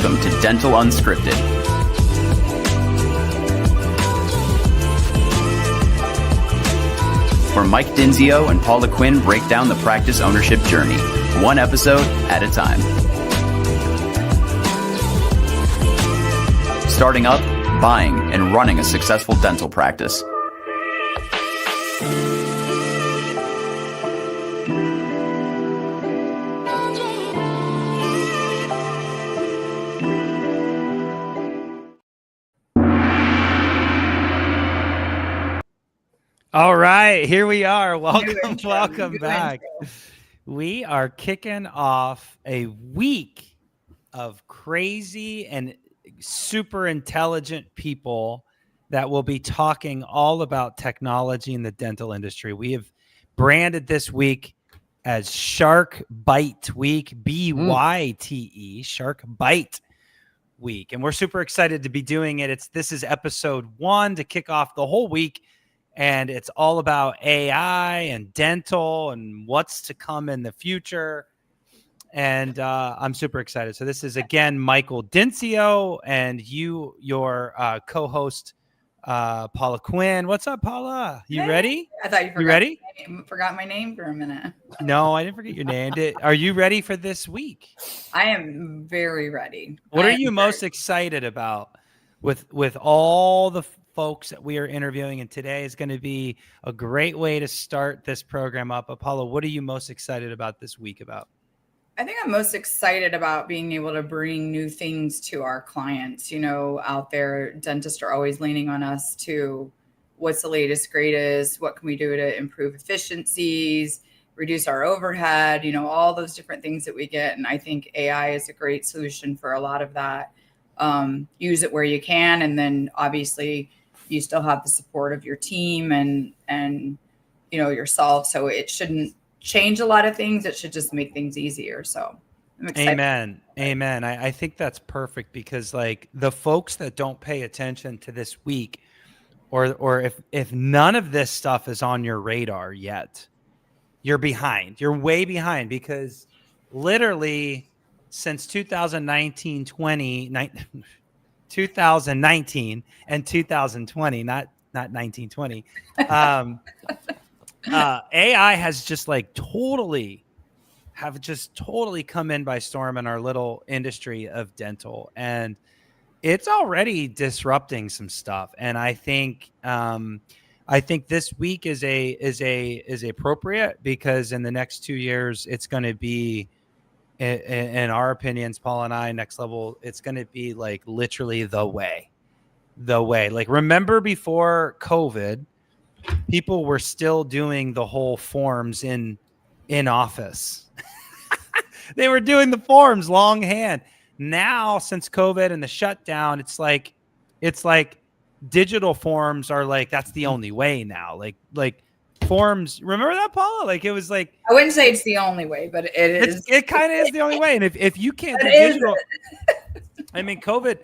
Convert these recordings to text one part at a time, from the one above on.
Welcome to Dental Unscripted, where Mike Dinzio and Paula Quinn break down the practice ownership journey, one episode at a time. Starting up, buying, and running a successful dental practice. All right, here we are. Welcome back. We are kicking off a week of crazy and super intelligent people that will be talking all about technology in the dental industry. We have branded this week as Shark Bite Week, BYTE, Shark Bite Week. And we're super excited to be doing it. This is episode 1 to kick off the whole week. And it's all about AI and dental and what's to come in the future. And I'm super excited. So this is, again, Michael Dinzio and your co-host, Paula Quinn. What's up, Paula? You ready? I thought you ready? Forgot my name for a minute. No, I didn't forget your name. Are you ready for this week? I am very ready. What are you most excited about with all the folks that we are interviewing? And today is going to be a great way to start this program up. Apollo, what are you most excited about this week about? I think I'm most excited about being able to bring new things to our clients. You know, out there, dentists are always leaning on us to what's the latest, greatest, what can we do to improve efficiencies, reduce our overhead, all those different things that we get. And I think AI is a great solution for a lot of that. Use it where you can. And then obviously you still have the support of your team and yourself. So it shouldn't change a lot of things. It should just make things easier. So I'm excited. Amen. I think that's perfect because like the folks that don't pay attention to this week or if none of this stuff is on your radar yet, you're behind. You're way behind because literally since 2019 and 2020, not 1920, AI has just totally come in by storm in our little industry of dental, and it's already disrupting some stuff. And I think this week is appropriate because in the next 2 years, it's going to be, in our opinions, Paul and I, next level, it's going to be like literally the way. Like, remember before COVID, people were still doing the whole forms in office. They were doing the forms longhand. Now, since COVID and the shutdown, it's like digital forms are like, that's the only way now. Like forms, remember that, Paula? Like, it was like, I wouldn't say it's the only way, but it kind of is the only way. And if you can't do digital, I mean, COVID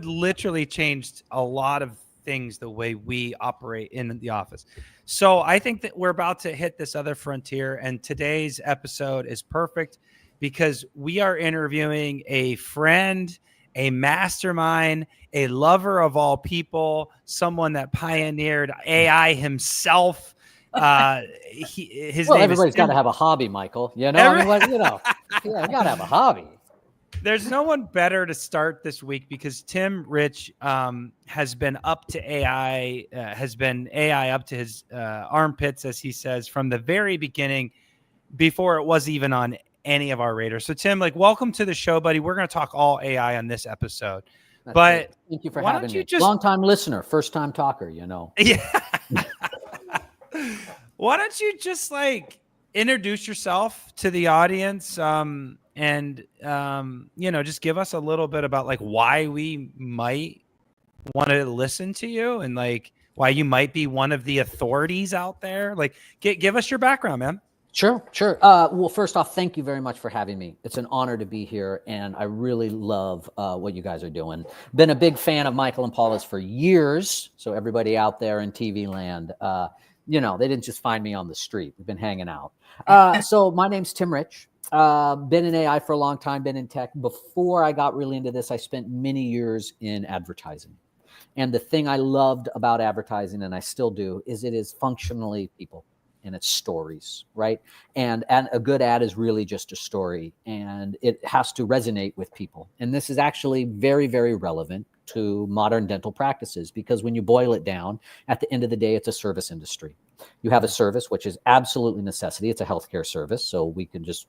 literally changed a lot of things the way we operate in the office. So I think that we're about to hit this other frontier, and today's episode is perfect because we are interviewing a friend, a mastermind, a lover of all people, someone that pioneered AI himself. Everybody's got to have a hobby, Michael. You gotta have a hobby. There's no one better to start this week because Tim Rich has been up to AI, up to his armpits, as he says, from the very beginning, before it was even on any of our radars. So Tim, welcome to the show, buddy. We're going to talk all AI on this episode. That's great. Thank you for having me. Long-time listener, first-time talker, Yeah. Why don't you just introduce yourself to the audience and just give us a little bit about why we might want to listen to you and why you might be one of the authorities out there. Give us your background, man. Sure. Well, first off, thank you very much for having me. It's an honor to be here, and I really love what you guys are doing. Been a big fan of Michael and Paula's for years, so everybody out there in TV land, they didn't just find me on the street. We've been hanging out. So my name's Tim Rich. Been in AI for a long time, been in tech. Before I got really into this, I spent many years in advertising. And the thing I loved about advertising, and I still do, is it is functionally people and it's stories, right? And a good ad is really just a story, and it has to resonate with people. And this is actually very, very relevant to modern dental practices, because when you boil it down, at the end of the day, it's a service industry. You have a service, which is absolutely necessity. It's a healthcare service, so we can just,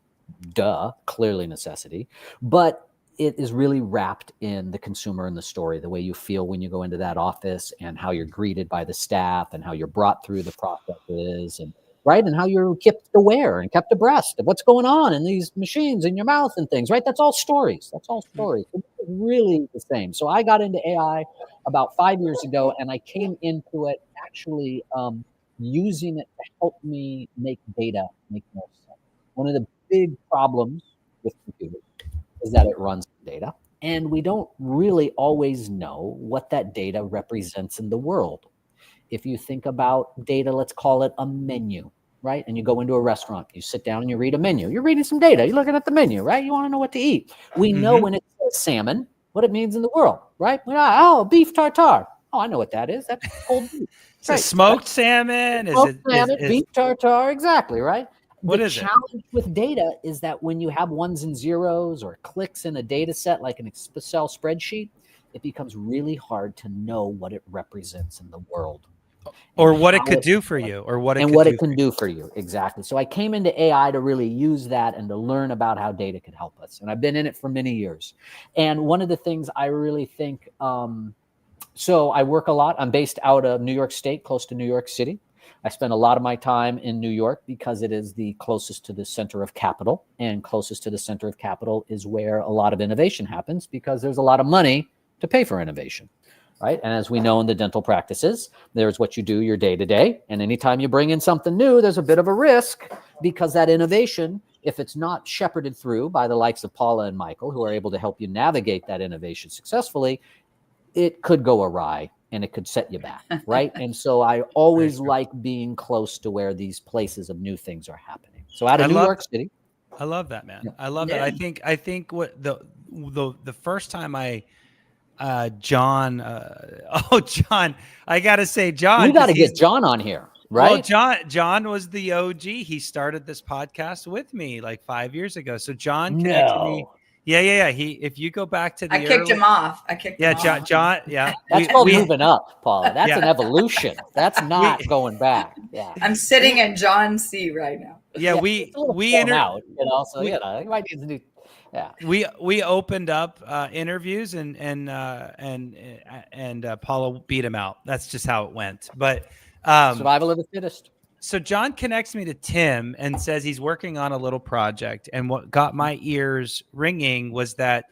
clearly necessity. But it is really wrapped in the consumer and the story, the way you feel when you go into that office, and how you're greeted by the staff, and how you're brought through the processes, and right, and how you're kept aware and kept abreast of what's going on in these machines in your mouth and things, right? That's all stories. That's all stories. It's really the same. So I got into AI about 5 years ago, and I came into it actually using it to help me make data make more sense. One of the big problems with computers is that it runs data, and we don't really always know what that data represents in the world. If you think about data, let's call it a menu, right? And you go into a restaurant, you sit down and you read a menu. You're reading some data. You're looking at the menu, right? You want to know what to eat. We know when it says salmon, what it means in the world, right? Oh, beef tartare. Oh, I know what that is. That's cold beef. It's a smoked salmon. Smoked salmon, beef tartare, exactly, right? What the is challenge with data is that when you have ones and zeros or clicks in a data set like an Excel spreadsheet, it becomes really hard to know what it represents in the world. Or what it could do for you, or what it can do for you. Exactly. So I came into AI to really use that and to learn about how data could help us. And I've been in it for many years. And one of the things I really think, so I work a lot. I'm based out of New York State, close to New York City. I spend a lot of my time in New York because it is the closest to the center of capital, and closest to the center of capital is where a lot of innovation happens, because there's a lot of money to pay for innovation, right? And as we know in the dental practices, there's what you do your day to day. And anytime you bring in something new, there's a bit of a risk, because that innovation, if it's not shepherded through by the likes of Paula and Michael, who are able to help you navigate that innovation successfully, it could go awry. And it could set you back, right? And so I always like being close to where these places of new things are happening. So out of New York City. I love that, man. I love that. I think what the first time John, I got to say, John, we got to get John on here, right? Well, John was the OG. He started this podcast with me like 5 years ago. So John connected me. Yeah. If you go back to the I kicked him off. John. Yeah. That's called moving up, Paula. That's an evolution. That's not going back. Yeah. I'm sitting in John's seat right now. Yeah. We out, so you might need to do. Yeah. We opened up interviews and Paula beat him out. That's just how it went. But survival of the fittest. So John connects me to Tim and says he's working on a little project. And what got my ears ringing was that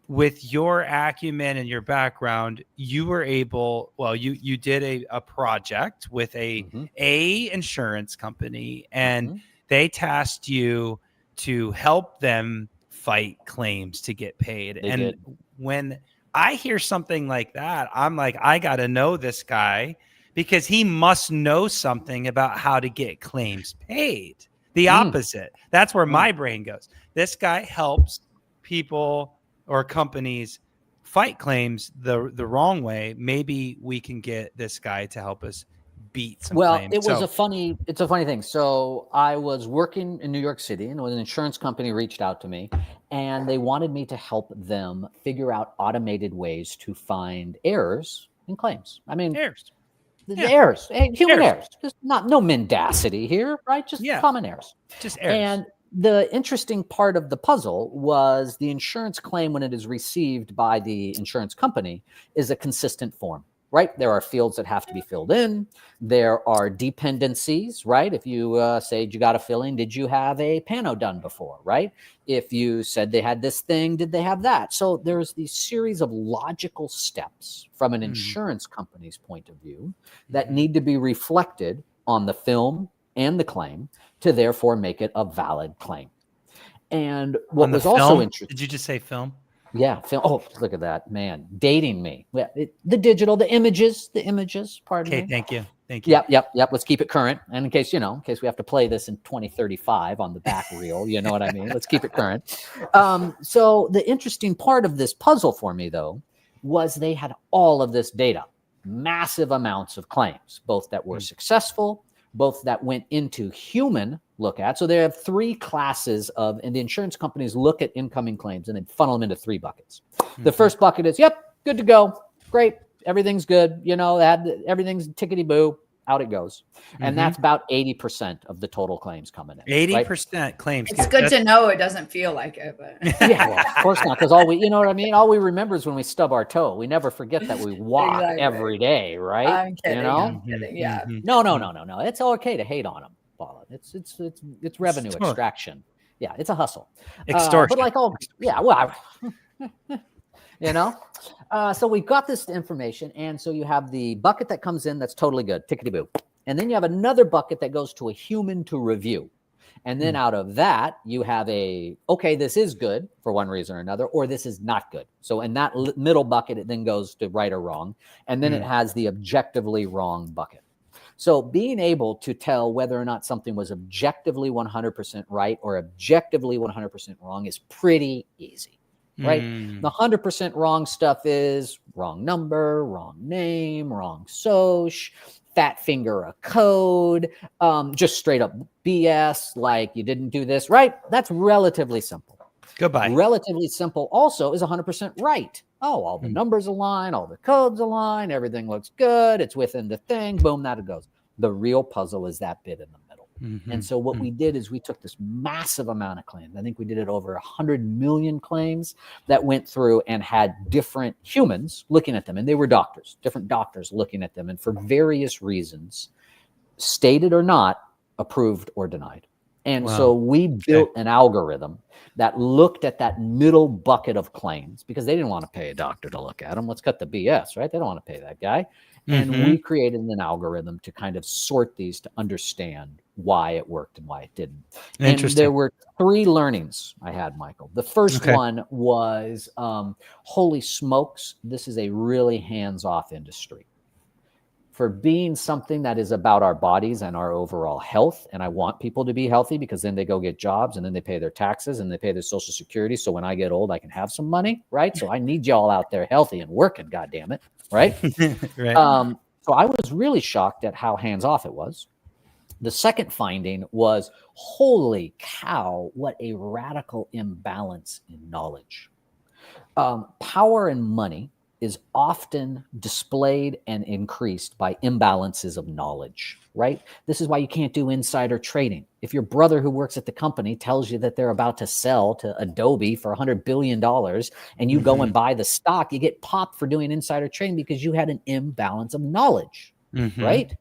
with your acumen and your background, you were able, you did a project with a insurance company, and they tasked you to help them fight claims to get paid. When I hear something like that, I'm like, I got to know this guy, because he must know something about how to get claims paid. The opposite. That's where my brain goes. This guy helps people or companies fight claims the wrong way. Maybe we can get this guy to help us beat some claims. It's a funny thing. So I was working in New York City, and an insurance company reached out to me, and they wanted me to help them figure out automated ways to find errors in claims. I mean, errors, human errors. Just no mendacity here, right? Just common errors. Just errors. And the interesting part of the puzzle was the insurance claim, when it is received by the insurance company, is a consistent form, right? There are fields that have to be filled in. There are dependencies, right? If you say you got a filling, did you have a pano done before, right? If you said they had this thing, did they have that? So there's these series of logical steps from an insurance company's point of view that need to be reflected on the film and the claim to therefore make it a valid claim. And what was also interesting. Did you just say film? Yeah. Film. Oh, look at that, man. Dating me. The digital, the images, pardon me. Okay, thank you. Thank you. Yep. Let's keep it current. And in case we have to play this in 2035 on the back reel, you know what I mean? Let's keep it current. So the interesting part of this puzzle for me, though, was they had all of this data, massive amounts of claims, both that were successful, both that went into human look at. So they have three classes and the insurance companies look at incoming claims and they funnel them into three buckets. The first bucket is, yep, good to go. Great. Everything's good. Everything's tickety-boo. Out it goes. And that's about 80% of the total claims coming in. 80% claims. It's good to know it doesn't feel like it, but yeah, well, of course not. Because all we remember is when we stub our toe. We never forget that we walk every day, right? I'm kidding. I'm kidding. Yeah. No. It's okay to hate on them, Paula. It's revenue extraction. Yeah, it's a hustle. Extortion. So we've got this information, and so you have the bucket that comes in that's totally good, tickety-boo. And then you have another bucket that goes to a human to review. And then out of that, you have this is good for one reason or another, or this is not good. So in that middle bucket, it then goes to right or wrong. And then it has the objectively wrong bucket. So being able to tell whether or not something was objectively 100% right or objectively 100% wrong is pretty easy. Right? The 100% wrong stuff is wrong number, wrong name, wrong soch, fat finger a code, just straight up BS, like you didn't do this, right? That's relatively simple. Goodbye. Relatively simple also is 100% right. Oh, all the numbers align, all the codes align, everything looks good, it's within the thing, boom, that it goes. The real puzzle is that bit in the middle. And so what we did is we took this massive amount of claims. I think we did it over 100 million claims that went through and had different humans looking at them. And they were different doctors looking at them. And for various reasons, stated or not, approved or denied. And so we built an algorithm that looked at that middle bucket of claims because they didn't want to pay a doctor to look at them. Let's cut the BS, right? They don't want to pay that guy. And we created an algorithm to kind of sort these to understand why it worked and why it didn't. And there were three learnings I had, Michael. The first one was, holy smokes, this is a really hands-off industry. For being something that is about our bodies and our overall health, and I want people to be healthy because then they go get jobs and then they pay their taxes and they pay their Social Security. So when I get old, I can have some money, right? So I need y'all out there healthy and working, goddammit, right? Right. So I was really shocked at how hands-off it was. The second finding was, holy cow, what a radical imbalance in knowledge. Power and money is often displayed and increased by imbalances of knowledge, right? This is why you can't do insider trading. If your brother who works at the company tells you that they're about to sell to Adobe for $100 billion and you go and buy the stock, you get popped for doing insider trading because you had an imbalance of knowledge, right?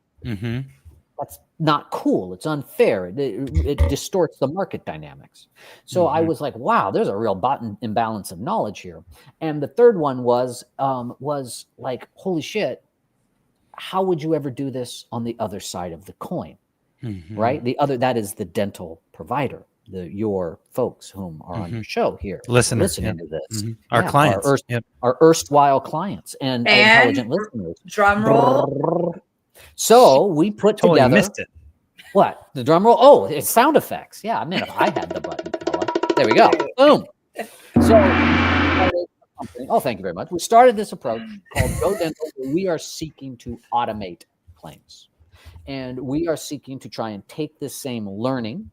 That's not cool. It's unfair. It distorts the market dynamics. So I was like, wow, there's a real imbalance of knowledge here. And the third one was like, holy shit, how would you ever do this on the other side of the coin, right? That is the dental provider, your folks whom are on your show here, listening to this. Our clients, our erstwhile clients and intelligent listeners. Drum roll. So we put together. Missed it. What? The drum roll? Oh, it's sound effects. Yeah, I mean, if I had the button. There we go. Boom. So, thank you very much. We started this approach called GoDental, where we are seeking to automate claims. And we are seeking to try and take this same learning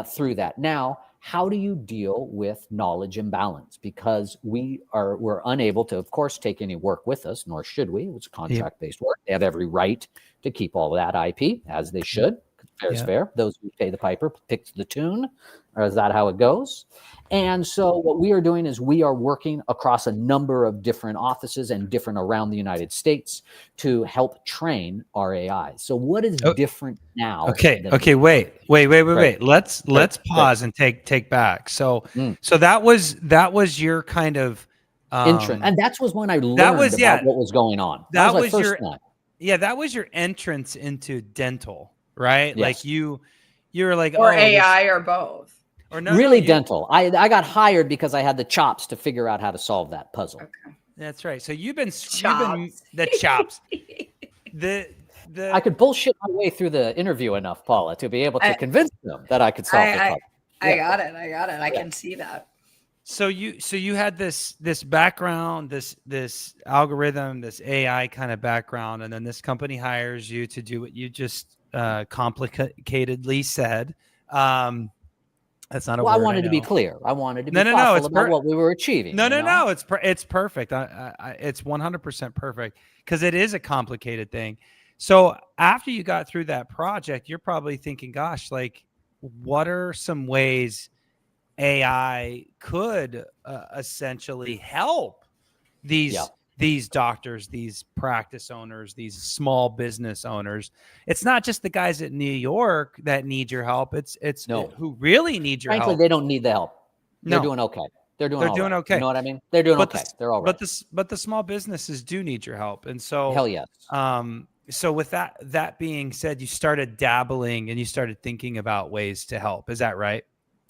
through that. Now, how do you deal with knowledge imbalance? Because we're unable to, of course, take any work with us, nor should we. It's contract-based work. They have every right to keep all of that IP, as they should. Fair is fair. Those who pay the piper pick the tune. Or is that how it goes? And so what we are doing is we are working across a number of different offices and different around the United States to help train our AI. So what is different now? Okay. Wait. Let's pause and take back. So that was your kind of entrance, and that was when I learned about what was going on. That was that was your entrance into dental, right? Yes. Like you're like, or AI or both. Or dental. I got hired because I had the chops to figure out how to solve that puzzle. Okay. That's right. So you've been the chops. The I could bullshit my way through the interview enough, Paula, to be able to convince them that I could solve the problem. I got it. I can see that. So you had this background, this algorithm, this AI kind of background, and then this company hires you to do what you just complicatedly said. That's not a word. I wanted to be clear. I wanted to be No. thoughtful It's about what we were achieving. No. It's perfect. It's 100% perfect because it is a complicated thing. So after you got through that project, you're probably thinking, gosh, like, what are some ways AI could essentially help these doctors, these practice owners, these small business owners? It's not just the guys at New York that need your help. It's who really need your help. Frankly, they don't need the help. They're doing okay. They're doing okay. You know what I mean? They're doing okay. They're all right. But the small businesses do need your help. And so hell yes. So with that being said, you started dabbling and you started thinking about ways to help. Is that right?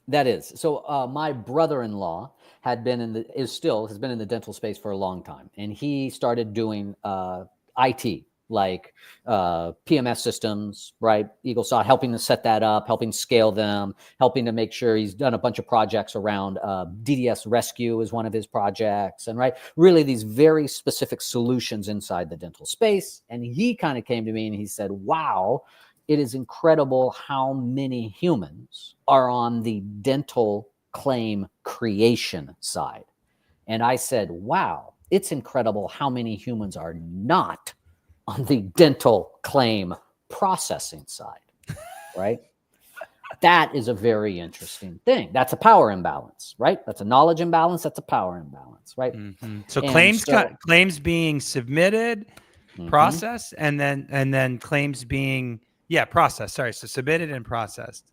That is. So my brother-in-law has been in the dental space for a long time. And he started doing IT, like PMS systems, right? EagleSoft, helping to set that up, helping scale them, helping to make sure he's done a bunch of projects around DDS Rescue is one of his projects. And really these very specific solutions inside the dental space. And he kind of came to me and he said, wow, it is incredible how many humans are on the dental claim creation side. And I said, wow, it's incredible how many humans are not on the dental claim processing side, right? That is a very interesting thing. That's a power imbalance, right? That's a knowledge imbalance. That's a power imbalance, right? Mm-hmm. So claims being submitted, processed, and then claims being processed. Sorry, so submitted and processed.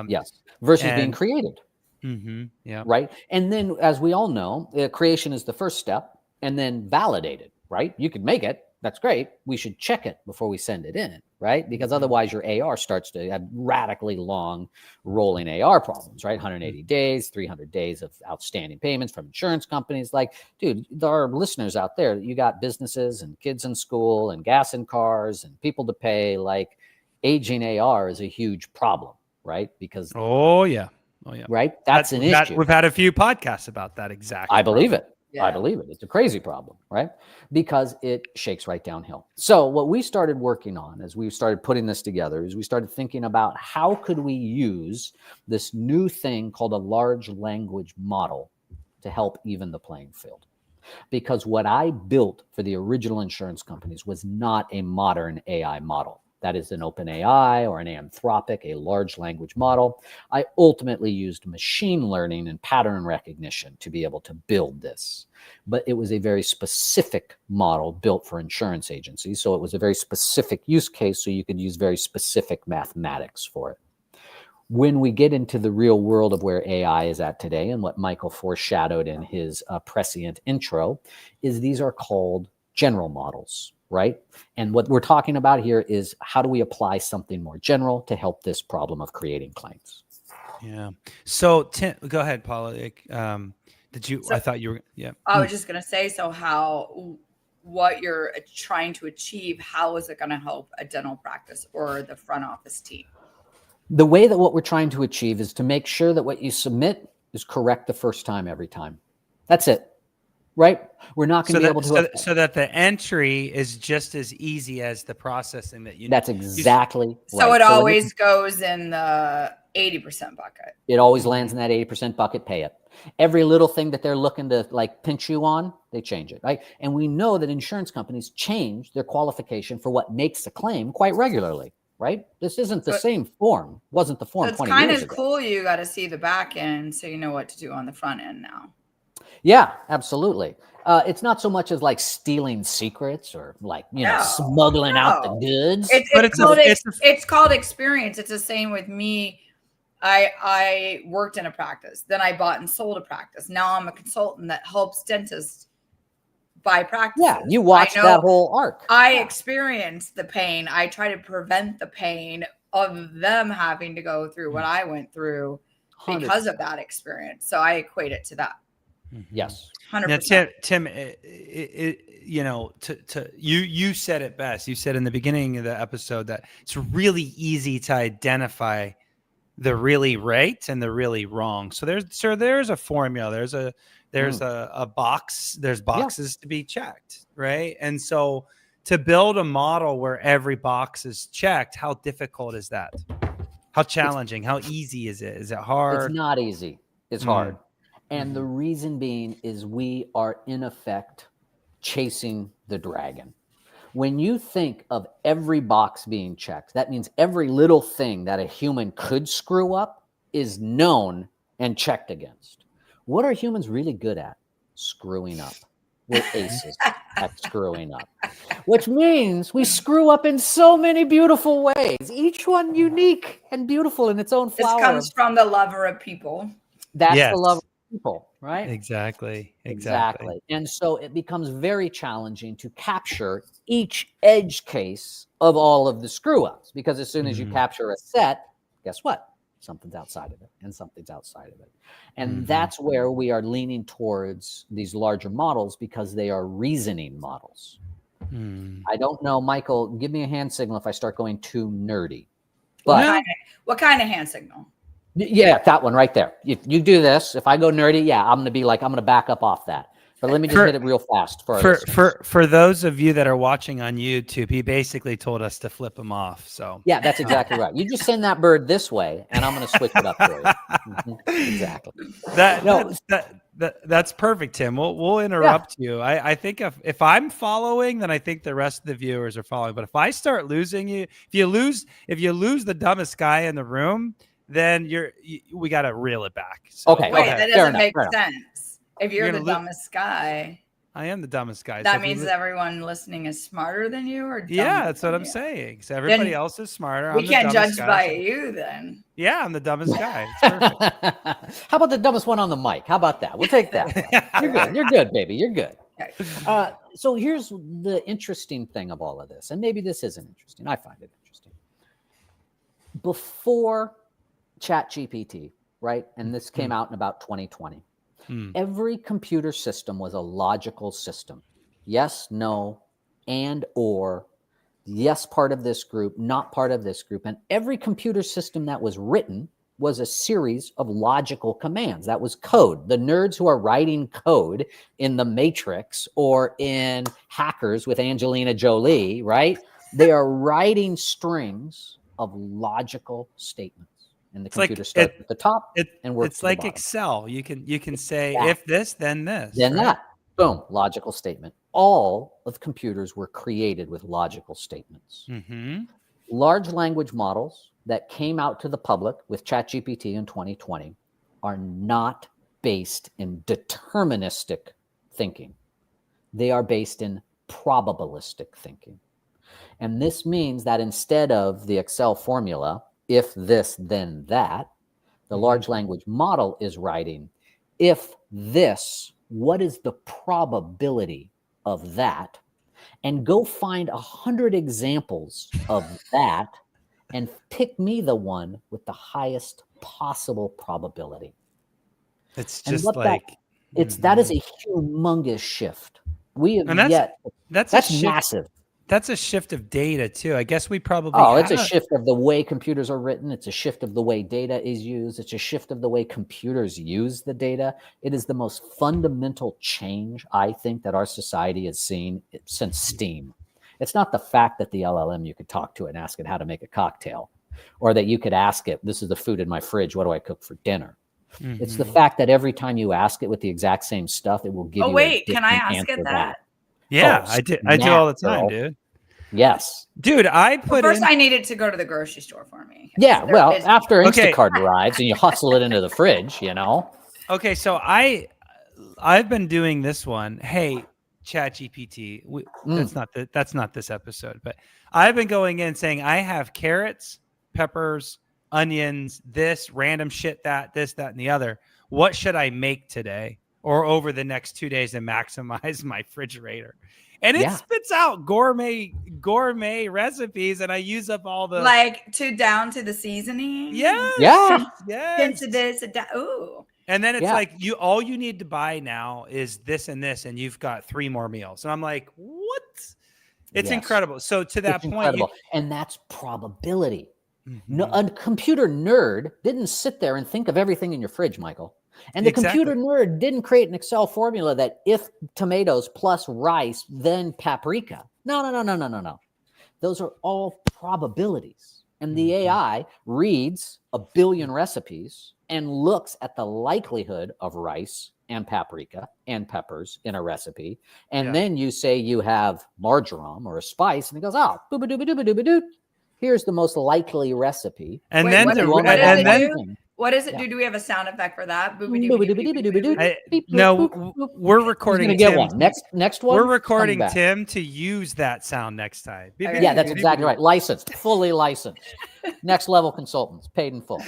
Yes, versus being created. Mm-hmm. Yeah. Right. And then, as we all know, creation is the first step, and then validated. Right. You could make it. That's great. We should check it before we send it in. Right. Because otherwise your AR starts to have radically long rolling AR problems. Right. 180 days, 300 days of outstanding payments from insurance companies. Like, dude, there are listeners out there. You got businesses and kids in school and gas in cars and people to pay. Like, aging AR is a huge problem. Right. Because. Oh, yeah. Right. That's an issue. We've had a few podcasts about that. Exactly. I believe it. Yeah. I believe it. It's a crazy problem, right? Because it shakes right downhill. So what we started working on as we started putting this together is we started thinking about how could we use this new thing called a large language model to help even the playing field. Because what I built for the original insurance companies was not a modern AI model. That is an OpenAI or an Anthropic, a large language model. I ultimately used machine learning and pattern recognition to be able to build this. But it was a very specific model built for insurance agencies. So it was a very specific use case, so you could use very specific mathematics for it. When we get into the real world of where AI is at today, and what Michael foreshadowed in his prescient intro, is these are called general models. Right. And what we're talking about here is how do we apply something more general to help this problem of creating claims? Yeah. So Tim, go ahead, Paula. Did you? I thought you were. Yeah. I was just going to say, what you're trying to achieve, how is it going to help a dental practice or the front office team? The way that what we're trying to achieve is to make sure that what you submit is correct the first time, every time. That's it. Right? We're not going to be able to. So that the entry is just as easy as the processing that you. That's exactly right. So it always goes in the 80% bucket. It always lands in that 80% bucket. Pay it. Every little thing that they're looking to like pinch you on, they change it. Right? And we know that insurance companies change their qualification for what makes a claim quite regularly. Right? This isn't the same form. Wasn't the form 20 years ago. It's kind of cool. You got to see the back end, so you know what to do on the front end now. Yeah, absolutely. It's not so much as like stealing secrets or like, smuggling out the goods. It's called experience. It's the same with me. I worked in a practice. Then I bought and sold a practice. Now I'm a consultant that helps dentists buy practices. Yeah, you watched that whole arc. I experienced the pain. I try to prevent the pain of them having to go through what I went through because of that experience. So I equate it to that. Yes. 100%. Now, Tim, you said it best. You said in the beginning of the episode that it's really easy to identify the really right and the really wrong. So there's a formula. There's a box. There's boxes to be checked, right? And so to build a model where every box is checked, how difficult is that? How challenging? How easy is it? Is it hard? It's not easy. It's hard. And the reason being is we are in effect chasing the dragon. When you think of every box being checked, that means every little thing that a human could screw up is known and checked against. What are humans really good at? Screwing up. We're aces at screwing up, which means we screw up in so many beautiful ways, each one unique and beautiful in its own flower. This comes from the lover of people. That's the love of people, right? Exactly. And so it becomes very challenging to capture each edge case of all of the screw ups, because as soon as you capture a set, guess what? Something's outside of it and something's outside of it. And that's where we are leaning towards these larger models, because they are reasoning models. I don't know, Michael, give me a hand signal if I start going too nerdy. But what kind of hand signal? Yeah, that one right there. If you do this, if I go nerdy, I'm going to back up off that. But let me just hit it real fast. For those of you that are watching on YouTube, he basically told us to flip him off. So yeah, that's exactly right. You just send that bird this way, and I'm going to switch it up for you. Exactly. That's perfect, Tim. We'll interrupt you. I think if I'm following, then I think the rest of the viewers are following. But if I start losing you, if you lose the dumbest guy in the room, then we got to reel it back. So, okay. Wait, that doesn't make sense. If you're the dumbest guy, I am the dumbest guy. That means everyone listening is smarter than you, or that's what I'm saying. So everybody else is smarter. We can't judge by you then. Yeah, I'm the dumbest guy. It's perfect. How about the dumbest one on the mic? How about that? We'll take that. You're good. You're good, baby. You're good. Okay. So here's the interesting thing of all of this, and maybe this isn't interesting. I find it interesting. Before ChatGPT, right? And this came out in about 2020. Every computer system was a logical system. Yes, no, and or yes, part of this group, not part of this group. And every computer system that was written was a series of logical commands. That was code. The nerds who are writing code in the Matrix or in Hackers with Angelina Jolie, right? They are writing strings of logical statements. And the computer starts at the top and works. It's like Excel. You can say if this, then this. Then that. Boom. Logical statement. All of computers were created with logical statements. Large language models that came out to the public with ChatGPT in 2020 are not based in deterministic thinking. They are based in probabilistic thinking. And this means that instead of the Excel formula, if this, then that, the large language model is writing, if this, what is the probability of that? And go find 100 examples of that and pick me the one with the highest possible probability. It's just like that is a humongous shift. That's massive. That's a shift of data too. I guess we probably it's a shift of the way computers are written. It's a shift of the way data is used. It's a shift of the way computers use the data. It is the most fundamental change, I think, that our society has seen since Steam. It's not the fact that the LLM, you could talk to it and ask it how to make a cocktail, or that you could ask it, this is the food in my fridge, what do I cook for dinner? It's the fact that every time you ask it with the exact same stuff, it will give you wait, can I ask it that? Yeah, I do all the time, dude. Yes. Dude, I need it to go to the grocery store for me. Yeah, after Instacart arrives and you hustle it into the fridge, you know. Okay, so I've been doing this one. Hey, ChatGPT. That's not this episode, but I've been going in saying I have carrots, peppers, onions, this random shit, this, that, and the other. What should I make today or over the next 2 days and maximize my refrigerator? And it spits out gourmet recipes, and I use up all the down to the seasoning. Yeah. Into this. Ooh. And then it's Yeah. like all you need to buy now is this and this, and you've got 3 more meals. And I'm like, what? It's Yes. incredible. So to that It's point, incredible. And that's probability. No, Mhm. a computer nerd didn't sit there and think of everything in your fridge, Michael. And the Exactly. computer nerd didn't create an Excel formula that if tomatoes plus rice, then paprika. No. Those are all probabilities. And the Mhm. AI reads a billion recipes and looks at the likelihood of rice and paprika and peppers in a recipe. And Yeah. then you say you have marjoram or a spice, and it goes, oh, booba dooba dooba dooba doo. Here's the most likely recipe. And Wait, then what, to what re- does and it then do? What does it Yeah. do? Do we have a sound effect for that? Boopy Booba doopy dooba doopy dooba dooba doopy. doo. Beep, no, boop, boop, boop. we're Who's recording gonna get Tim. one? Next one. We're coming recording back. Tim to use that sound next time. Okay. Yeah, that's exactly right. Licensed, fully licensed. Next level consultants, paid in full.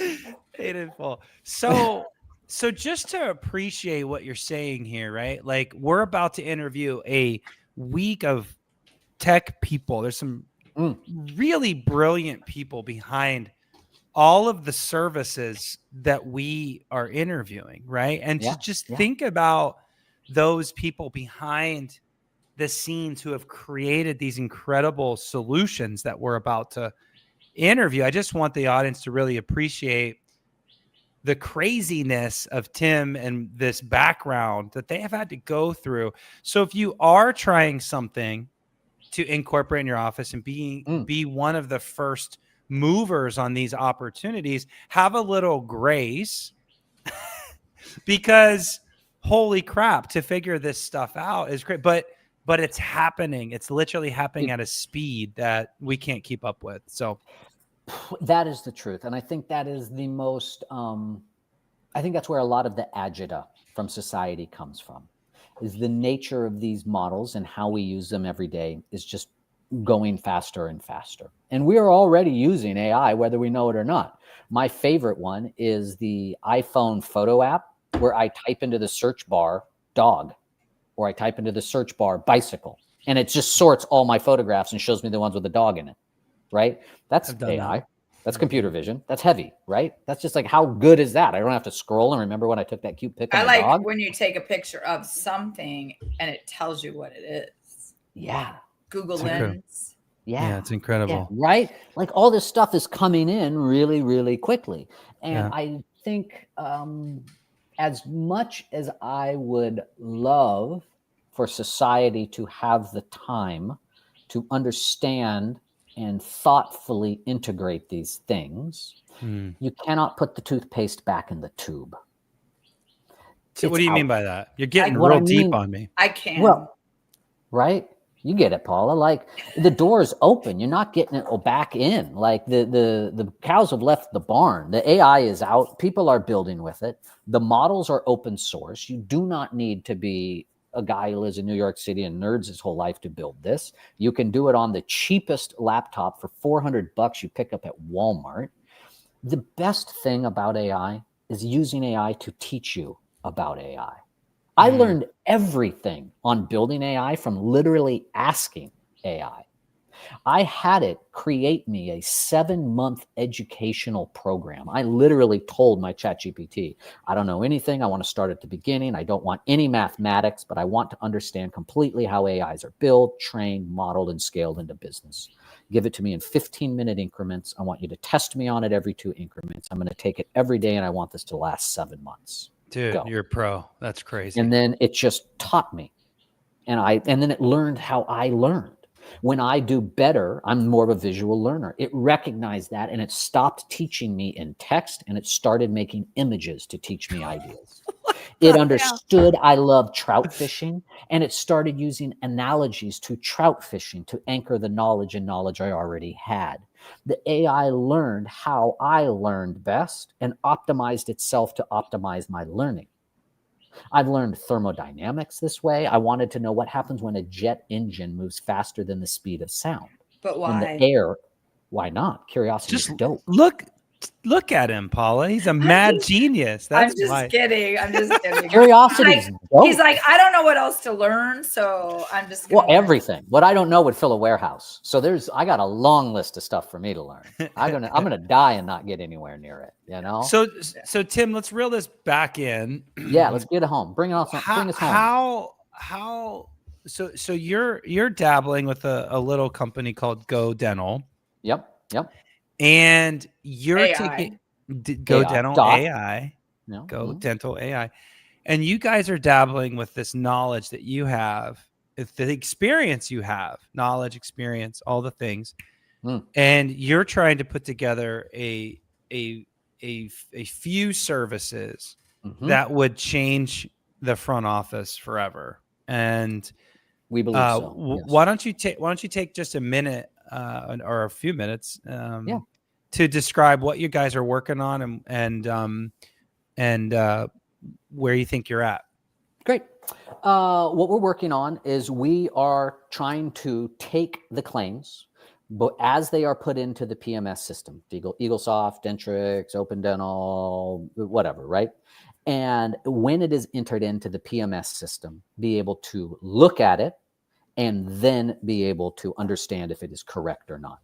Paid in full. So just to appreciate what you're saying here, right? Like we're about to interview a week of tech people. There's some really brilliant people behind all of the services that we are interviewing, right? And to just think about those people behind the scenes who have created these incredible solutions that we're about to interview. I just want the audience to really appreciate the craziness of Tim and this background that they have had to go through. So if you are trying something to incorporate in your office and be one of the first movers on these opportunities, have a little grace because holy crap, to figure this stuff out is great. But it's happening. It's literally happening at a speed that we can't keep up with. So that is the truth. And I think that is the most, I think that's where a lot of the agita from society comes from, is the nature of these models and how we use them every day is just going faster and faster. And we are already using AI, whether we know it or not. My favorite one is the iPhone photo app where I type into the search bar dog, or I type into the search bar bicycle, and it just sorts all my photographs and shows me the ones with the dog in it, right? That's AI. That's computer vision. That's heavy, right? That's just like, how good is that? I don't have to scroll and remember when I took that cute pic of I the like dog. when you take a picture of something and it tells you what it is. Yeah. Google Lens. Yeah, it's incredible. Yeah, right? Like all this stuff is coming in really, really quickly. And I think as much as I would love for society to have the time to understand and thoughtfully integrate these things, you cannot put the toothpaste back in the tube. So what do you mean by that? You're getting What I real deep mean- on me. I can. Well, right? You get it, Paula. Like the door is open. You're not getting it back in. Like the cows have left the barn. The AI is out. People are building with it. The models are open source. You do not need to be a guy who lives in New York City and nerds his whole life to build this. You can do it on the cheapest laptop for $400 you pick up at Walmart. The best thing about AI is using AI to teach you about AI. I learned everything on building AI from literally asking AI. I had it create me a 7-month educational program. I literally told my ChatGPT, I don't know anything. I want to start at the beginning. I don't want any mathematics, but I want to understand completely how AIs are built, trained, modeled, and scaled into business. Give it to me in 15-minute increments. I want you to test me on it every 2 increments. I'm going to take it every day, and I want this to last 7 months. Dude, Go. you're a pro. That's crazy. And then it just taught me. And then it learned how I learned. When I do better, I'm more of a visual learner. It recognized that, and it stopped teaching me in text, and it started making images to teach me ideas. It understood I love trout fishing, and it started using analogies to trout fishing to anchor the knowledge I already had. The AI learned how I learned best and optimized itself to optimize my learning. I've learned thermodynamics this way. I wanted to know what happens when a jet engine moves faster than the speed of sound. But When why? the air, why not? Curiosity is dope. Look, Look at him, Paula. He's a mad genius. That's I'm just why. kidding. I'm just kidding. Curiosity is dope. He's like, I don't know what else to learn, so I'm just gonna Well, learn. everything. What I don't know would fill a warehouse. So I got a long list of stuff for me to learn. I'm gonna die and not get anywhere near it. You know. So Tim, let's reel this back in. Yeah, let's get it home. Bring us home. So you're dabbling with a little company called GoDental. Yep. And you're AI. taking GoDental.ai. No. GoDental.ai. And you guys are dabbling with this knowledge that you have, the experience you have, knowledge, experience, all the things. And you're trying to put together a few services that would change the front office forever. And we believe so. Yes. Why don't you take just a minute or a few minutes to describe what you guys are working on and where you think you're at. Great. What we're working on is we are trying to take the claims, but as they are put into the PMS system, EagleSoft, Dentrix, Open Dental, whatever, right? And when it is entered into the PMS system, be able to look at it and then be able to understand if it is correct or not.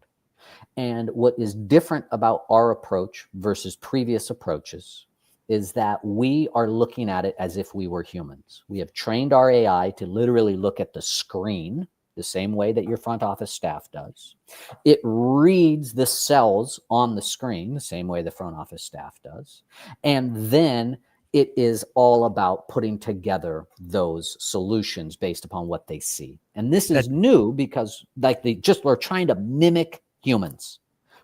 And what is different about our approach versus previous approaches is that we are looking at it as if we were humans. We have trained our AI to literally look at the screen the same way that your front office staff does. It reads the cells on the screen the same way the front office staff does. And then it is all about putting together those solutions based upon what they see. And this is new because we're trying to mimic humans.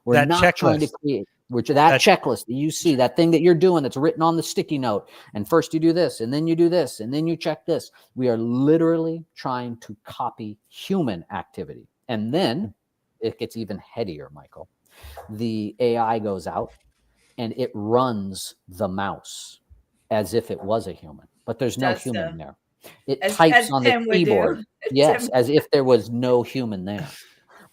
We're not trying to create that checklist that you see, that thing that you're doing that's written on the sticky note. And first you do this, and then you do this, and then you check this. We are literally trying to copy human activity. And then it gets even headier, Michael. The AI goes out and it runs the mouse as if it was a human, but there's no human there. It types on the keyboard. Yes, as if there was no human there.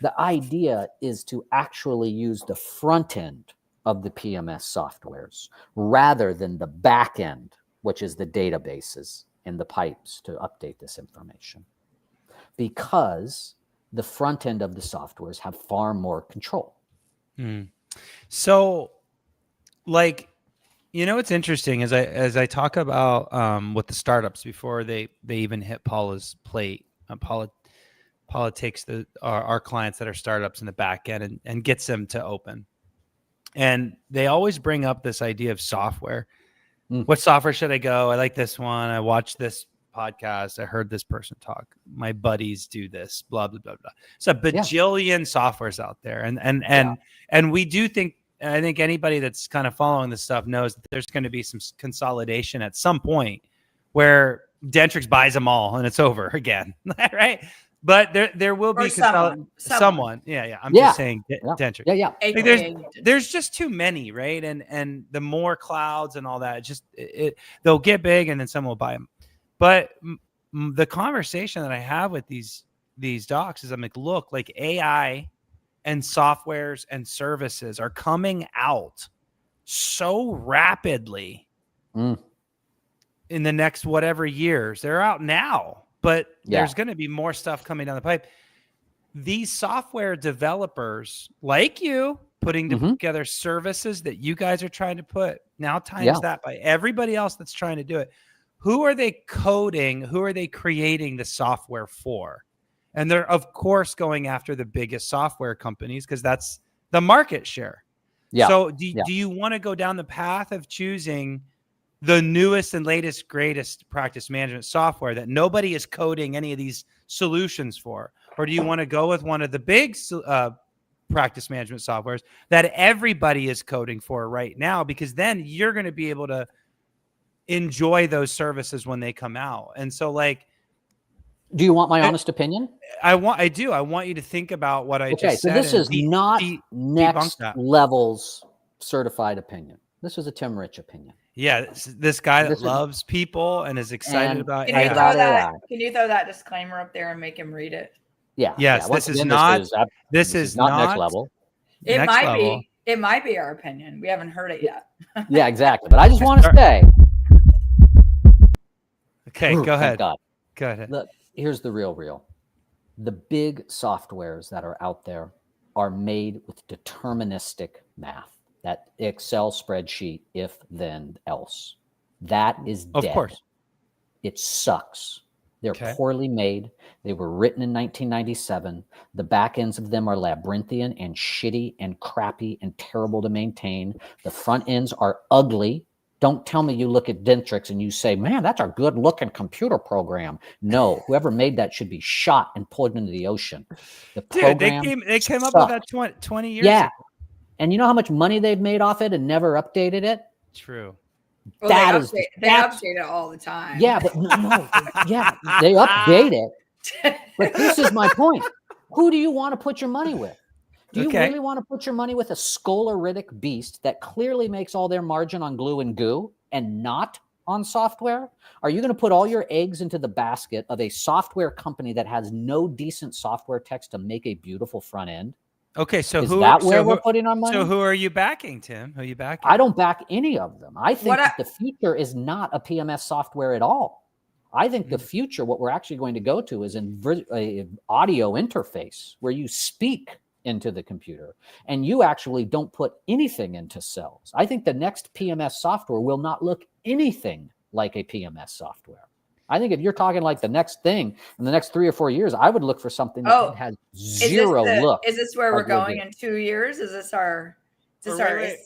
The idea is to actually use the front end of the PMS softwares rather than the back end, which is the databases and the pipes to update this information. Because the front end of the softwares have far more control. So, what's interesting is as I talk about with the startups before they even hit Paula's plate. Paula takes our clients that are startups in the back end and gets them to open. And they always bring up this idea of software. What software should I go? I like this one. I watched this podcast. I heard this person talk. My buddies do this, blah, blah, blah, blah. It's a bajillion softwares out there. And we do think, I think anybody that's kind of following this stuff knows that there's going to be some consolidation at some point where Dentrix buys them all and it's over again, right? But there will be someone. Yeah. I'm just saying Dentrix. Yeah. There's just too many, right? And the more clouds and all that, they'll get big and then someone will buy them. But the conversation that I have with these docs is I'm like, look, like AI and softwares and services are coming out so rapidly in the next whatever years. They're out now. But there's going to be more stuff coming down the pipe. These software developers like you putting together services that you guys are trying to put now times that by everybody else that's trying to do it. Who are they coding? Who are they creating the software for? And they're, of course, going after the biggest software companies because that's the market share. Yeah. So do you want to go down the path of choosing the newest and latest, greatest practice management software that nobody is coding any of these solutions for? Or do you want to go with one of the big practice management softwares that everybody is coding for right now? Because then you're going to be able to enjoy those services when they come out. And so do you want my honest opinion? I do. I want you to think about what I just said. So this is not next level's certified opinion. This is a Tim Rich opinion. Yeah, this guy that loves people and is excited about AI. Can you throw that disclaimer up there and make him read it? Yeah. Yes, this is not next level. It might be. It might be our opinion. We haven't heard it yet. Yeah, exactly. But I just want to say. Okay, go ahead. God. Go ahead. Look, here's the real. The big softwares that are out there are made with deterministic math. That Excel spreadsheet, if then else. That is dead. Of course. It sucks. They're Okay. poorly made. They were written in 1997. The back ends of them are labyrinthian and shitty and crappy and terrible to maintain. The front ends are ugly. Don't tell me you look at Dentrix and you say, man, that's a good looking computer program. No, whoever made that should be shot and pulled into the ocean. The Dude, program they came up sucked. with that 20 years Yeah. ago. And you know how much money they've made off it and never updated it? True. Well, they that's- update it all the time. Yeah, but no, yeah, they update it. But this is my point. Who do you want to put your money with? Do you Okay. really want to put your money with a scholaritic beast that clearly makes all their margin on glue and goo and not on software? Are you going to put all your eggs into the basket of a software company that has no decent software text to make a beautiful front end? Okay, so Is that where we're putting our money? So who are you backing, Tim? Who are you backing? I don't back any of them. I think that the future is not a PMS software at all. I think the future, what we're actually going to go to is an audio interface where you speak into the computer and you actually don't put anything into cells. I think the next PMS software will not look anything like a PMS software. I think if you're talking like the next thing in the next 3 or 4 years, I would look for something that has zero look. Is this where we're going in 2 years? Is this our?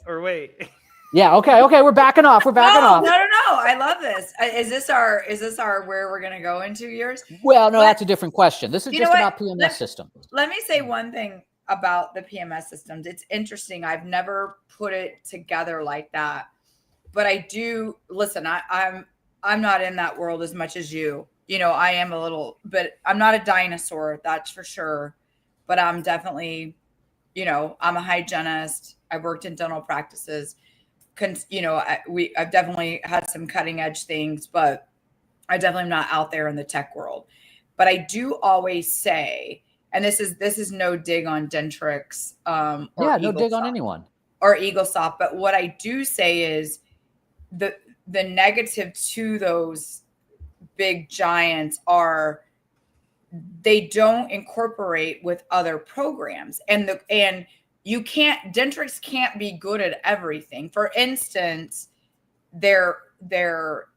Wait. Yeah. Okay. We're backing off. We're backing off. No. I love this. Is this our where we're going to go in 2 years? Well, no, that's a different question. This is just about PMS systems. Let me say one thing about the PMS systems. It's interesting. I've never put it together like that, but I do listen. I'm not in that world as much as you. You know, I am a little, but I'm not a dinosaur, that's for sure. But I'm definitely, you know, I'm a hygienist. I've worked in dental practices. You know, I've definitely had some cutting edge things, but I definitely am not out there in the tech world. But I do always say, and this is no dig on Dentrix, or no dig on anyone or Eaglesoft. But what I do say is the negative to those big giants are they don't incorporate with other programs, and Dentrix can't be good at everything. For instance, their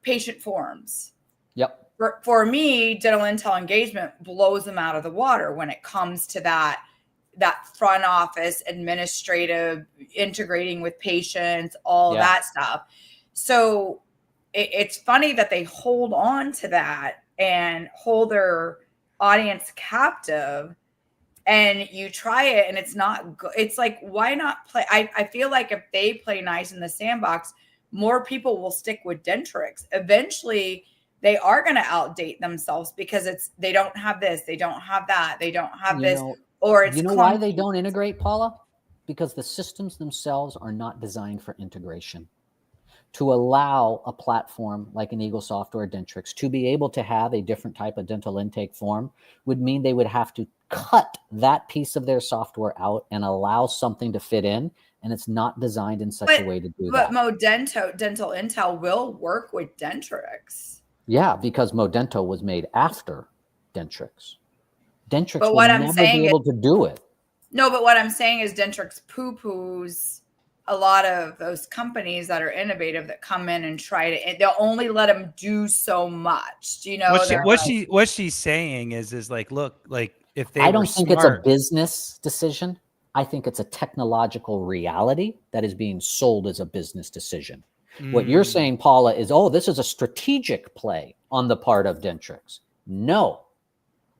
patient forms. Yep. For me, dental intel engagement blows them out of the water when it comes to that front office administrative integrating with patients, all that stuff. So it's funny that they hold on to that and hold their audience captive, and you try it and it's not good. It's like, why not play? I feel like if they play nice in the sandbox, more people will stick with Dentrix. Eventually they are going to outdate themselves because they don't have this, they don't have that, they don't have this, or it's why they don't integrate, Paula? Because the systems themselves are not designed for integration. To allow a platform like an Eaglesoft or a Dentrix to be able to have a different type of dental intake form would mean they would have to cut that piece of their software out and allow something to fit in. And it's not designed in such a way to do that. But Dental Intel will work with Dentrix. Yeah, because Modento was made after Dentrix. Dentrix but will never be able to do it. No, but what I'm saying is Dentrix poo-poos a lot of those companies that are innovative that come in and try to, they'll only let them do so much. Do you know what she's saying is like, look, like if they I don't think it's a business decision. I think it's a technological reality that is being sold as a business decision. What you're saying, Paula, is, this is a strategic play on the part of Dentrix. No,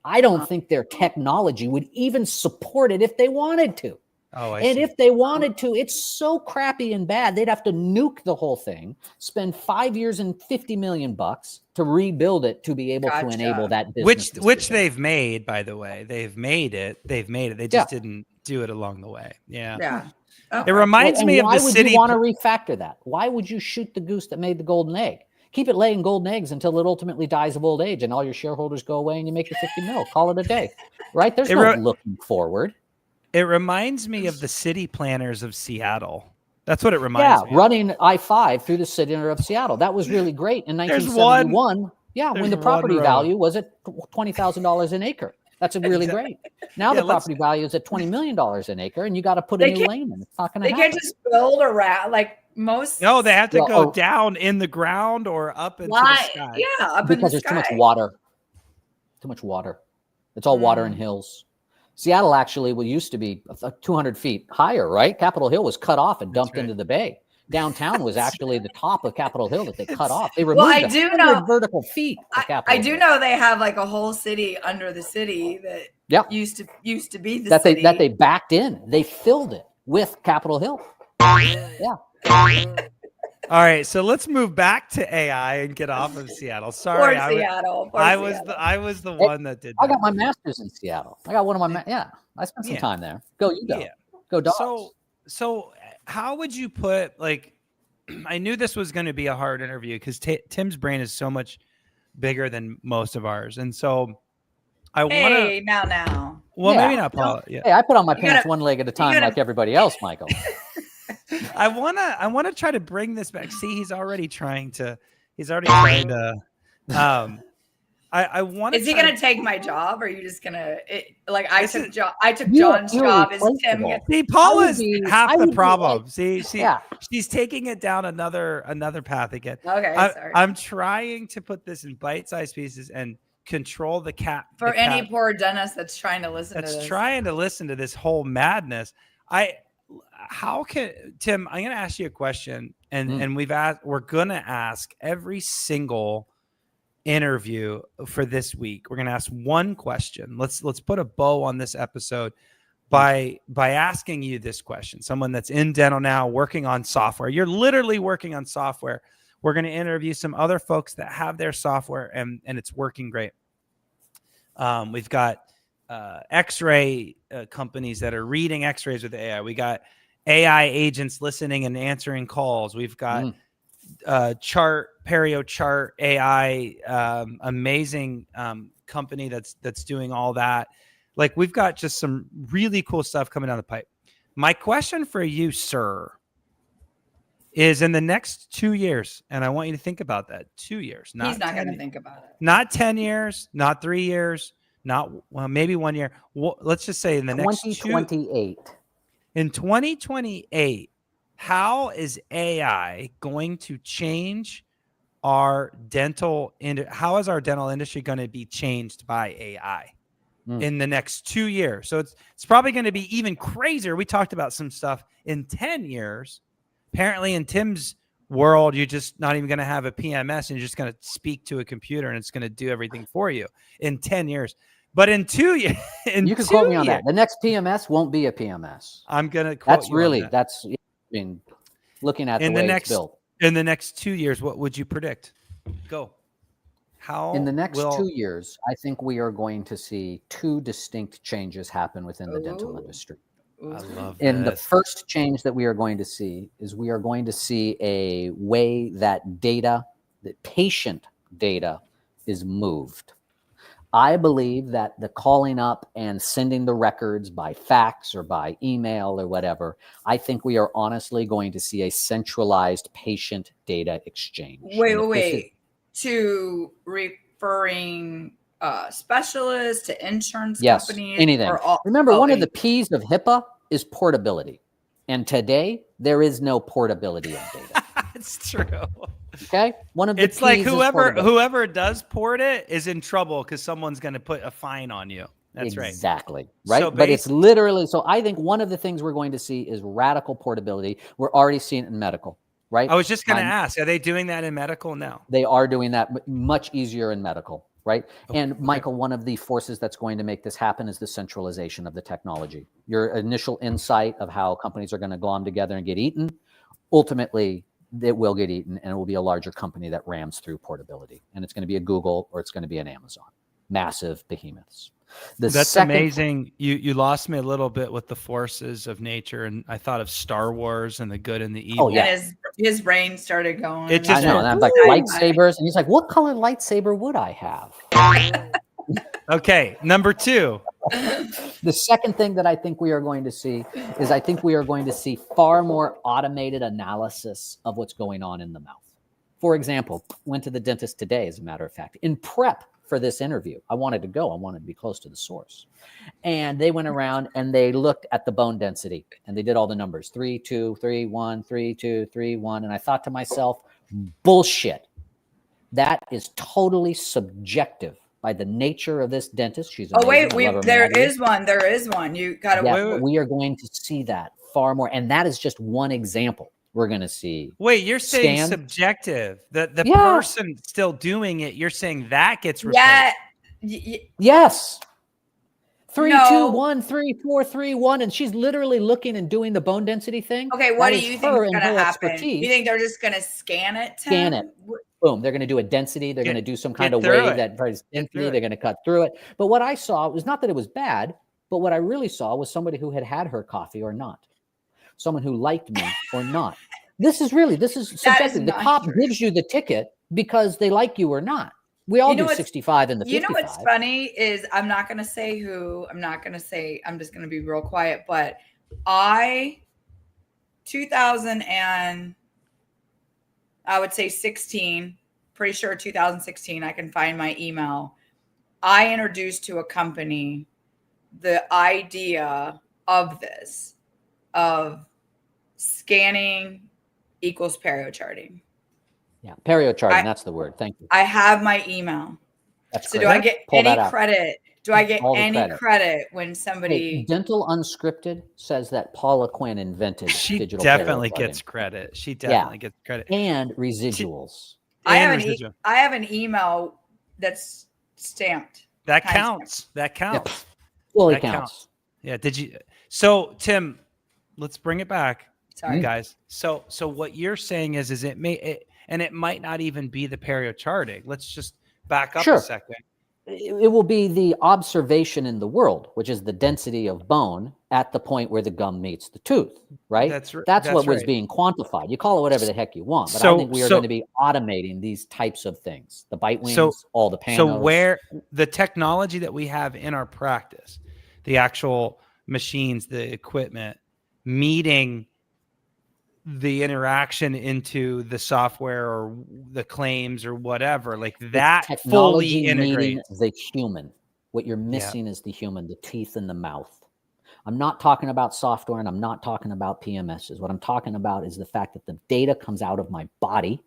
I don't think their technology would even support it if they wanted to. If they wanted to, it's so crappy and bad, they'd have to nuke the whole thing, spend 5 years and $50 million to rebuild it to be able to enable that business. Which they've made, by the way. They've made it. They just didn't do it along the way. Yeah. Okay. It reminds me of the city. Why would you want to refactor that? Why would you shoot the goose that made the golden egg? Keep it laying golden eggs until it ultimately dies of old age and all your shareholders go away and you make your 50 mil. Call it a day. Right? There's no looking forward. It reminds me of the city planners of Seattle. That's what it reminds me of. Running I-5 through the center of Seattle. That was really great in 1971. When the property value was at $20,000 an acre. That's really great. Now the property value is at $20 million an acre, and you got to put a new lane in. It's not going to happen. They can't just build around like most. No, they have to go down in the ground or up into the sky. Yeah, up because in the there's sky. too much water. Too much water. It's all water and hills. Seattle actually used to be 200 feet higher, right? Capitol Hill was cut off and dumped into the bay. Downtown was actually the top of Capitol Hill that they cut off. They removed 100 vertical feet of Capitol I do Hill. know they have like a whole city under the city that used to be the city. That they backed in. They filled it with Capitol Hill. Yeah. All right, so let's move back to AI and get off of Seattle. Sorry, I was the one that did that. I got my master's in Seattle. I got one of my I spent some time there. Go you go. Go dogs. So how would you put, like, I knew this was going to be a hard interview because Tim's brain is so much bigger than most of ours, and so I want to now. Well, maybe not, Paula. Yeah. Hey, I put on my pants one leg at a time like everybody else, Michael. I wanna try to bring this back. See, he's already trying to. I want. Is he gonna take my job? Or are you just gonna I took John's job. Is Tim? See, Paula's half the problem. She's taking it down another path again. Okay, sorry. I'm trying to put this in bite-sized pieces and control the cat. For any poor dentist that's trying to listen to this. That's trying to listen to this whole madness. How can Tim? I'm going to ask you a question, and we're going to ask every single interview for this week. We're going to ask one question. Let's put a bow on this episode by asking you this question. Someone that's in dental now, working on software. You're literally working on software. We're going to interview some other folks that have their software and it's working great. We've got X-ray companies that are reading X-rays with AI. We got AI agents listening and answering calls. We've got Perio Chart AI, amazing company that's doing all that. Like, we've got just some really cool stuff coming down the pipe. My question for you, sir, is in the next 2 years, and I want you to think about that. 2 years. He's not going to think about it. Not 10 years, not 3 years, maybe 1 year. Let's just say in the next 2028. In 2028, how is AI going to change our dental how is our dental industry going to be changed by AI in the next 2 years? So it's probably going to be even crazier. We talked about some stuff in 10 years. Apparently in Tim's world, you're just not even going to have a PMS and you're just going to speak to a computer and it's going to do everything for you in 10 years. But in 2 years, you can quote me on that. The next PMS won't be a PMS. I'm going to quote you on that. That's, I mean, looking at the way it's built. In the next 2 years, what would you predict? Go. In the next 2 years, I think we are going to see two distinct changes happen within the dental industry. I love And the first change that we are going to see is we are going to see a way that patient data is moved. I believe that the calling up and sending the records by fax or by email or whatever, I think we are honestly going to see a centralized patient data exchange. Wait. To referring specialists, to insurance companies? Anything. Remember, one of the P's of HIPAA is portability. And today, there is no portability of data. It's true. Okay? One of the It's P's like is whoever does port it is in trouble because someone's going to put a fine on you. That's right. Exactly. Right. So but it's literally, so I think one of the things we're going to see is radical portability. We're already seeing it in medical, right? I was just going to ask, are they doing that in medical now? They are doing that much easier in medical, right? And Michael, one of the forces that's going to make this happen is the centralization of the technology. Your initial insight of how companies are going to glom together and get eaten, ultimately, it will get eaten and it will be a larger company that rams through portability. And it's going to be a Google or it's going to be an Amazon. Massive behemoths. That's amazing. You lost me a little bit with the forces of nature, and I thought of Star Wars and the good and the evil. Oh, yeah. His brain started going. It just, I know, and I'm like, lightsabers. And he's like, what color lightsaber would I have? Okay, number two. The second thing that I think we are going to see is I think we are going to see far more automated analysis of what's going on in the mouth. For example, went to the dentist today, as a matter of fact, in prep for this interview. I wanted to go. I wanted to be close to the source. And they went around and they looked at the bone density and they did all the numbers, 3, 2, 3, 1, 3, 2, 3, 1. And I thought to myself, bullshit. That is totally subjective by the nature of this dentist. She's amazing. Oh wait, there is one. You got to wait. We are going to see that far more, and that is just one example. We're going to see. Wait, you're saying subjective? The person still doing it. You're saying that gets replaced? Yes. 3, 2, 1, 3, 4, 3, 1, and she's literally looking and doing the bone density thing. Okay, what do you think is going to happen? You think they're just going to scan it? Scan it. Boom. They're going to do a density. They're going to do some kind of wave that is density. They're going to cut through it. But what I saw was not that it was bad, but what I really saw was somebody who had her coffee or not, someone who liked me or not. This is subjective. The cop gives you the ticket because they like you or not. We all do 65 in the 55. You know what's funny is I'm not going to say who. I'm just going to be real quiet. But 2000 and I would say 16, pretty sure 2016, I can find my email. I introduced to a company the idea of this, of scanning equals perio charting. Yeah, perio charting, that's the word. Thank you. I have my email. So do I get any credit? Do I get any credit when somebody... Hey, Dental Unscripted says that Paula Quinn invented digital definitely gets credit. She definitely gets credit. And residuals. I have an email that's stamped. That counts. That counts. Yeah. Fully counts. Yeah. Did you? So Tim, let's bring it back. Sorry, guys. So what you're saying is it might not even be the perio charting. Let's just back up a second. It will be the observation in the world, which is the density of bone at the point where the gum meets the tooth, right? That's what was being quantified. You call it whatever the heck you want, but I think we are going to be automating these types of things. The bite wings, all the panos. So where the technology that we have in our practice, the actual machines, the equipment, meeting the interaction into the software or the claims or whatever, like that fully integrates the human. What you're missing is the human, the teeth and the mouth. I'm not talking about software and I'm not talking about PMSs. What I'm talking about is the fact that the data comes out of my body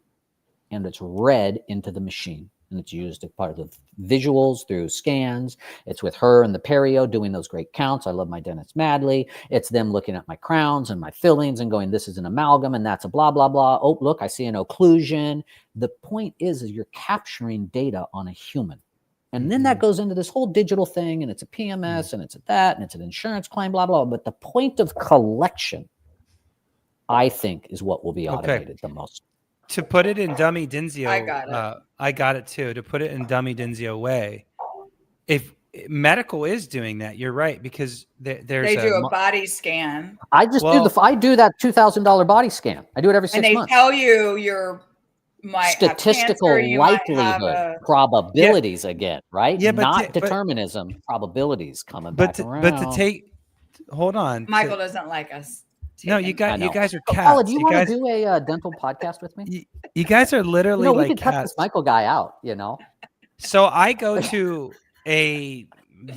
and it's read into the machine. And it's used as part of the visuals through scans. It's with her and the perio doing those great counts. I love my dentists madly. It's them looking at my crowns and my fillings and going, this is an amalgam and that's a blah, blah, blah. Oh, look, I see an occlusion. The point is you're capturing data on a human. And then that goes into this whole digital thing, and it's a PMS and it's a that, and it's an insurance claim, blah, blah, blah. But the point of collection, I think, is what will be automated the most. To put it in dummy Denzio, I got it too. To put it in dummy Denzio way, if medical is doing that, you're right, because they do a body scan. I do that $2,000 body scan. I do it every 6 months. And they tell you your statistical likelihood, probabilities again, right? Yeah, not determinism, probabilities coming back around. But hold on, Michael doesn't like us. No, you guys are cats. Paula, do you want to do a dental podcast with me? You guys are literally like we could cut this Michael guy out, So I go to a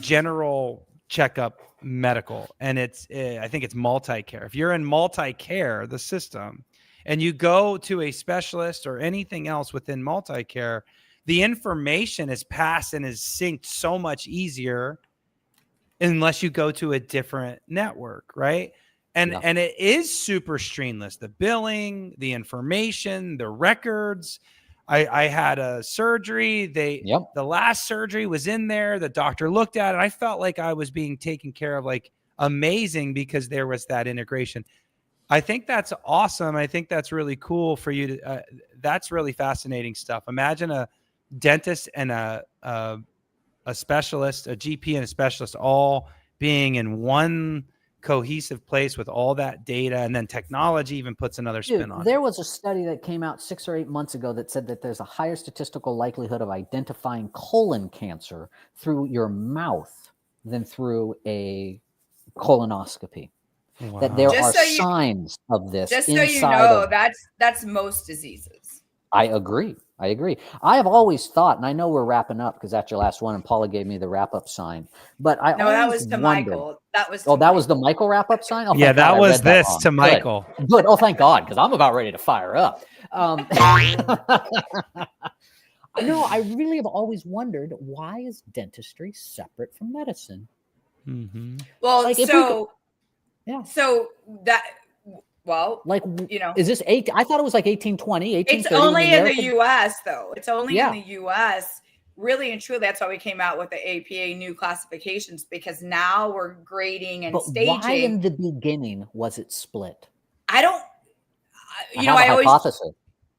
general checkup medical, and I think it's multi-care. If you're in multi-care, the system, and you go to a specialist or anything else within multi-care, the information is passed and is synced so much easier unless you go to a different network, right? And it is super streamless. The billing, the information, the records. I had a surgery. The last surgery was in there. The doctor looked at it. I felt like I was being taken care of, like amazing, because there was that integration. I think that's awesome. I think that's really cool for you to. That's really fascinating stuff. Imagine a dentist and a specialist, a GP and a specialist, all being in one cohesive place with all that data, and then technology even puts another spin on it. There was a study that came out 6 or 8 months ago that said that there's a higher statistical likelihood of identifying colon cancer through your mouth than through a colonoscopy. Wow. That there Just are so you- signs of this Just so you inside know, of. that's most diseases. I agree. I have always thought, and I know we're wrapping up because that's your last one, and Paula gave me the wrap-up sign. But I No, that always was to wondered. Michael. That was. Oh, to that was the Michael. Michael wrap-up sign? Oh, Yeah, thank God, that I was read that this wrong. to Michael. Good. Oh, thank God, because I'm about ready to fire up. No, I really have always wondered, why is dentistry separate from medicine? Mm-hmm. Well, Like, if so Yeah. so that well, Like, you know, is this I thought it was like 1820, it's 1830. only in the U.S. though. It's only Yeah. in the U.S. Really and truly, that's why we came out with the APA new classifications, because now we're grading and But staging. why in the beginning was it split? I don't. I have a always, hypothesis,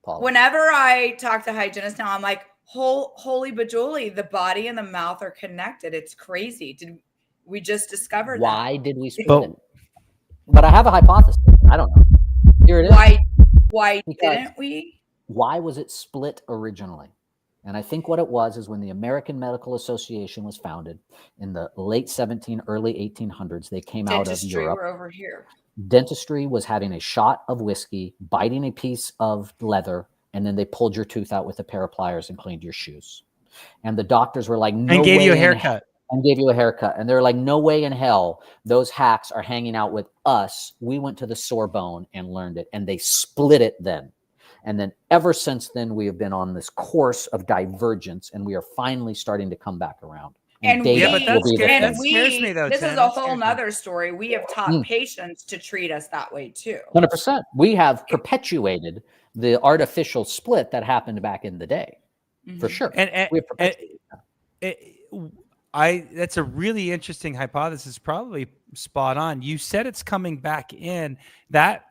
Paula. whenever I talk to hygienists now, I'm like, holy bajoli, the body and the mouth are connected. It's crazy. Did we just discover Why that? did we split But- it? But I have a hypothesis. I don't know. Here it is. Why Because- didn't we? Why was it split originally? And I think what it was is when the American Medical Association was founded in the late early 1800s, they came out of Dentistry, Europe. we're over here. Dentistry was having a shot of whiskey, biting a piece of leather, and then they pulled your tooth out with a pair of pliers and cleaned your shoes. And the doctors were like, no And gave way you a in haircut. And gave you a haircut. And they're like, no way in hell those hacks are hanging out with us. We went to the Sorbonne and learned it, and they split it then. And then ever since then, we have been on this course of divergence, and we are finally starting to come back around. And data Yeah, but that's will be the good. thing. That scares me, though, this Tim. is a That whole scares me. nother story. We have taught patients to treat us that way too. 100%. We have perpetuated the artificial split that happened back in the day, for Mhm. sure. And We have perpetuated that's a really interesting hypothesis, probably spot on. You said it's coming back in. That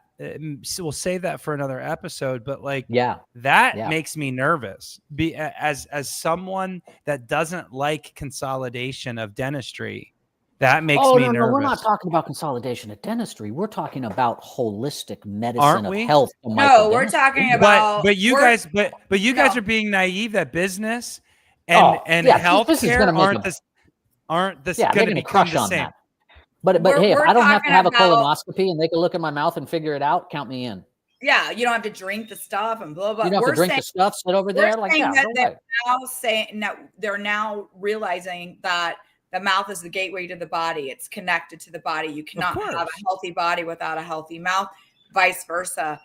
so we'll save that for another episode, but like that makes me nervous. As someone that doesn't like consolidation of dentistry, that makes me nervous. No, we're not talking about consolidation of dentistry. We're talking about holistic medicine Aren't of we? health. No, we're talking about. But you guys are being naive that business and healthcare aren't this they're going going to to become crush the on same. that. But hey, if we're I don't have to talking have a about- colonoscopy and they can look at my mouth and figure it out, count me in. Yeah, you don't have to drink the stuff and blah blah. You don't have to drink the stuff, sit over there. Like, yeah, no way. They're now realizing that the mouth is the gateway to the body. It's connected to the body. You cannot have a healthy body without a healthy mouth. Vice versa.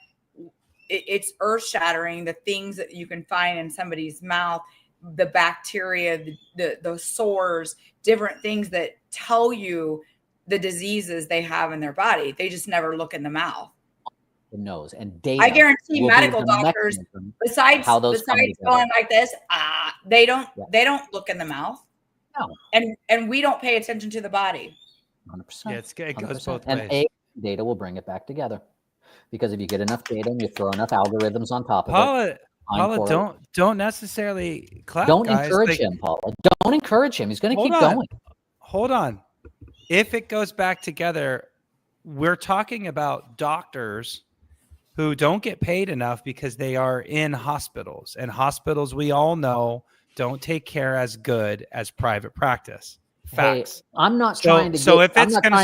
It's earth shattering. The things that you can find in somebody's mouth, the bacteria, the sores, different things that tell you the diseases they have in their body. They just never look in the mouth. The nose and data. I guarantee medical doctors, besides going like this, they don't look in the mouth. No. And we don't pay attention to the body. 100%. Yeah, it goes both and ways. Data will bring it back together, because if you get enough data and you throw enough algorithms on top of it. Paula, don't necessarily clap. Don't guys. encourage him, Paula. Don't encourage him. He's going to keep going. Hold on. If it goes back together, we're talking about doctors who don't get paid enough because they are in hospitals, and hospitals, we all know, don't take care as good as private practice. Facts. Hey, I'm not trying to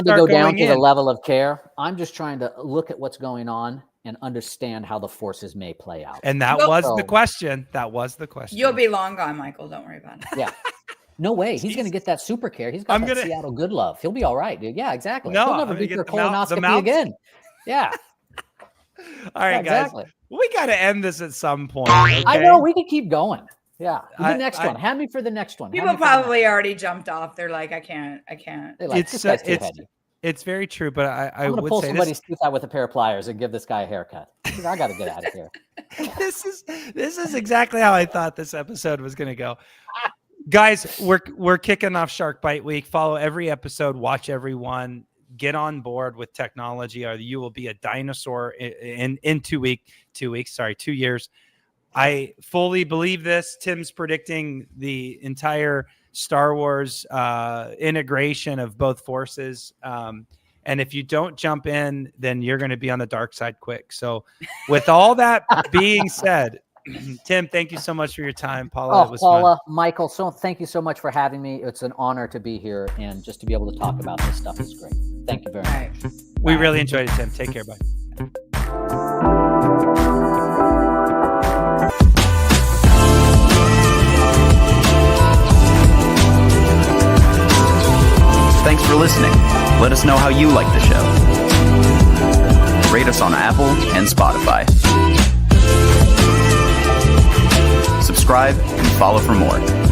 go down to the level of care. I'm just trying to look at what's going on and understand how the forces may play out. And that was the question. That was the question. You'll be long gone, Michael. Don't worry about it. Yeah. No way. He's going to get that super care. He's got Seattle good love. He'll be all right, dude. Yeah, exactly. No, he'll never be for a colonoscopy again. Yeah. All right, guys. We got to end this at some point. Okay? I know. We can keep going. Yeah. The next one. Hand me for the next one. People probably already jumped off. They're like, I can't. Like, this guy's too heavy. It's very true, but I would pull say somebody's tooth out with a pair of pliers and give this guy a haircut. I got to get out of here. This is exactly how I thought this episode was going to go. Guys, we're kicking off Shark Bite Week. Follow every episode, watch everyone, get on board with technology, or you will be a dinosaur in 2 years. I fully believe this. Tim's predicting the entire Star Wars integration of both forces. And if you don't jump in, then you're going to be on the dark side quick. So with all that being said, Tim, thank you so much for your time. Paula, it was Paula, fun. Michael, so thank you so much for having me. It's an honor to be here, and just to be able to talk about this stuff is great. Thank you very much. Right. We Bye. really enjoyed it, Tim. Take care. Bye. Thanks for listening. Let us know how you like the show. Rate us on Apple and Spotify. Subscribe and follow for more.